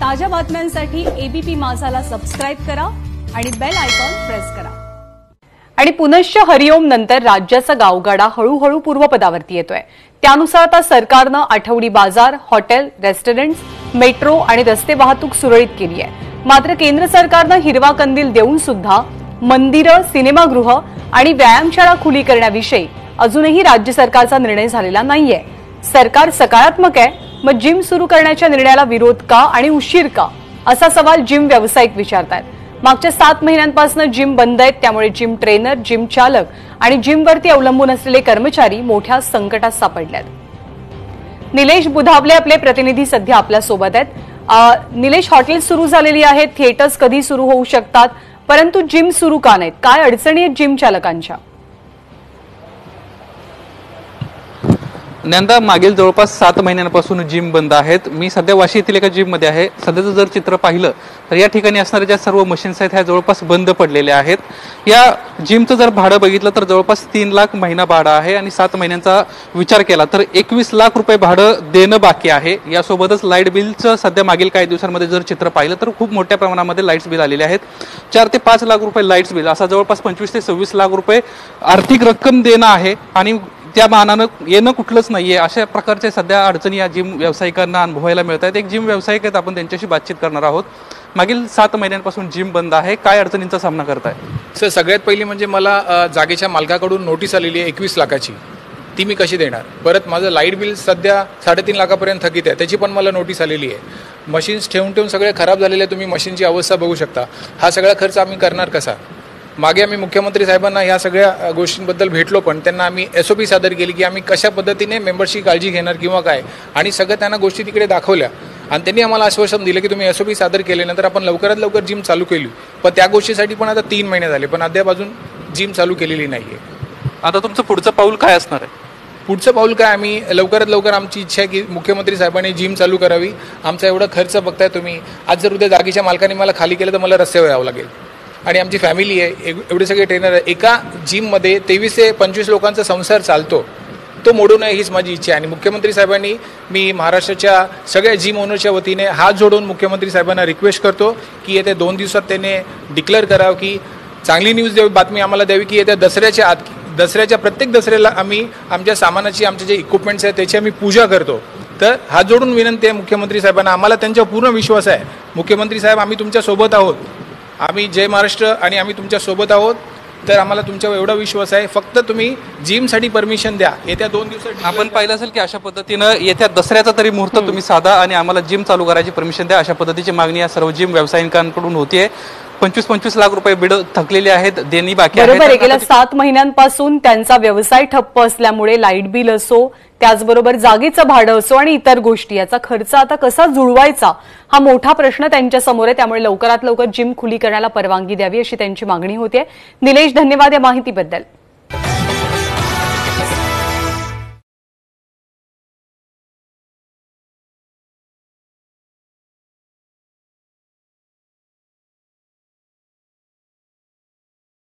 ताज्या बातम्यांसाठी ABP माझाला subscribe करा आणि बेल आयकॉन प्रेस करा। आणि पुनश्च हरिओम नंतर राज्याचा गावगाडा हळूहळू पूर्वपदावरती येतोय। त्यानुसार आता सरकारनं आठवडी बाजार, हॉटेल, रेस्टॉरंट्स, मेट्रो आणि रस्ते वाहतूक सुरळीत केली आहे। मात्र केंद्र सरकारनं हिरवा कंदील देऊन सुद्धा मंदिरं, सिनेमागृह आणि व्यायामशाळा खुली करण्याविषयी अजूनही राज्य सरकारचा निर्णय झालेला नाहीये। सरकार सकारात्मक आहे, मग जिम सुरू करण्याच्या निर्णयाला विरोध का आणि उशीर का, असा सवाल जिम व्यावसायिक विचारतात। मागच्या 7 महिन्यांपासून जिम बंद आहेत, त्यामुळे जिम ट्रेनर, जिम चालक आणि जिमवरती अवलंबून असलेले कर्मचारी मोठ्या संकटात सापडलेत। निलेश बुधावले आपले प्रतिनिधी सध्या आपल्या सोबत आहेत। निलेश, हॉटेल सुरू झालेली आहेत, थिएटर्स कधी सुरू होऊ शकतात, परंतु जिम सुरू का नाहीत? काय अडचणी आहेत जिम चालकांच्या? नंदा, मागील जवळपास 7 महिन्यांपासून जिम बंद आहेत। मी सध्या वाशी येथील एका जिम मध्ये आहे। सध्याचं जर चित्र पाहिलं तर या ठिकाणी असणाऱ्या ज्या सर्व मशीन्स आहेत ह्या जवळपास बंद पडलेल्या आहेत। या जिमचं जर भाडं बघितलं तर जवळपास 3 लाख महिना भाडं आहे आणि 7 महिन्यांचा विचार केला तर 21 लाख रुपये भाडं देणं बाकी आहे। यासोबतच लाईट बिलचं सध्या मागील काही दिवसांमध्ये जर चित्र पाहिलं तर खूप मोठ्या प्रमाणामध्ये लाईट्स बिल आलेले आहेत। 4 ते 5 लाख रुपये लाईट्स बिल, असा जवळपास 25 ते 26 लाख रुपये आर्थिक रक्कम देणं आहे आणि त्या मानानं येणं कुठलंच नाहीये। अशा प्रकारचे सध्या अडचणी या जिम व्यावसायिकांना अनुभवायला मिळत आहेत। एक जिम व्यावसायिक आहेत, आपण त्यांच्याशी बातचीत करणार आहोत। मागील 7 महिन्यांपासून जिम बंद आहे, काय अडचणींचा सामना करताय? सर, सगळ्यात पहिली म्हणजे मला जागेच्या मालकाकडून नोटीस आलेली आहे 21 लाखाची, ती मी कशी देणार? परत माझं लाईट बिल सध्या 3.5 लाखापर्यंत थकीत आहे, त्याची पण मला नोटीस आलेली आहे। मशीन्स ठेवून सगळे खराब झालेले आहे, तुम्ही मशीनची अवस्था बघू शकता। हा सगळा खर्च आम्ही करणार कसा? मागे आम्ही मुख्यमंत्री साहेबांना ह्या सगळ्या गोष्टींबद्दल भेटलो, पण त्यांना आम्ही SOP सादर केली की आम्ही कशा पद्धतीने मेंबर्सची काळजी घेणार किंवा काय, आणि सगळं त्यांना गोष्टी तिकडे दाखवल्या आणि त्यांनी आम्हाला आश्वासन दिलं की तुम्ही SOP सादर केल्यानंतर आपण लवकरात लवकर जिम चालू केली। पण त्या गोष्टीसाठी पण आता 3 महिने झाले, पण अद्याप अजून जिम चालू केलेली नाही आहे। आता तुमचं पुढचं पाऊल काय असणार आहे? पुढचं पाऊल काय, आम्ही लवकरात लवकर, आमची इच्छा आहे की मुख्यमंत्री साहेबांनी जिम चालू करावी। आमचा एवढा खर्च बघताय तुम्ही, आज जर उद्या जागेच्या मालकाने मला खाली केलं तर मला रस्त्यावर यावं लागेल आणि आमची फॅमिली आहे, एवढे सगळे ट्रेनर आहे। एका जिममध्ये 23 ते 25 लोकांचा संसार चालतो, तो मोडू नये हीच माझी इच्छा आहे। आणि मुख्यमंत्री साहेबांनी, मी महाराष्ट्राच्या सगळ्या जिम ओनरच्या वतीने हात जोडून मुख्यमंत्री साहेबांना रिक्वेस्ट करतो की येत्या 2 दिवसात त्याने डिक्लेअर करावं की चांगली न्यूज द्यावी, बातमी आम्हाला द्यावी की येत्या दसऱ्याच्या आत, दसऱ्याच्या प्रत्येक दसऱ्याला आम्ही आमच्या सामानाची, आमचे जे इक्विपमेंट्स आहेत त्याची आम्ही पूजा करतो। तर हात जोडून विनंती आहे मुख्यमंत्री साहेबांना, आम्हाला त्यांच्यावर पूर्ण विश्वास आहे। मुख्यमंत्री साहेब, आम्ही तुमच्या सोबत आहोत, आम्ही जय महाराष्ट्र आणि आम्ही तुमच्या सोबत आहोत। तर आम्हाला तुमच्यावर एवढा विश्वास आहे, फक्त तुम्ही जिमसाठी परमिशन द्या। येत्या 2 दिवसात आपण पाहिलं असेल की अशा पद्धतीनं येत्या दसऱ्याचा तरी मुहूर्त तुम्ही साधा आणि आम्हाला जिम चालू करायची परमिशन द्या, अशा पद्धतीची मागणी या सर्व जिम व्यावसायिकांकडून होतीये। 25-25 लाख रुपये बिड थकलेले आहेत, देणी बाकी आहेत। बरोबर आहे, गेल्या 7 महिन्यांपासून त्यांचा व्यवसाय ठप्प असल्यामुळे लाईट बिल असो, त्याचबरोबर जागेचं भाडं असो आणि इतर गोष्टी, याचा खर्च आता कसा जुळवायचा हा मोठा प्रश्न त्यांच्या समोर आहे। त्यामुळे लवकरात लवकर जिम खुली करण्याला परवानगी द्यावी अशी त्यांची मागणी होती आहे। निलेश, धन्यवाद या माहितीबद्दल।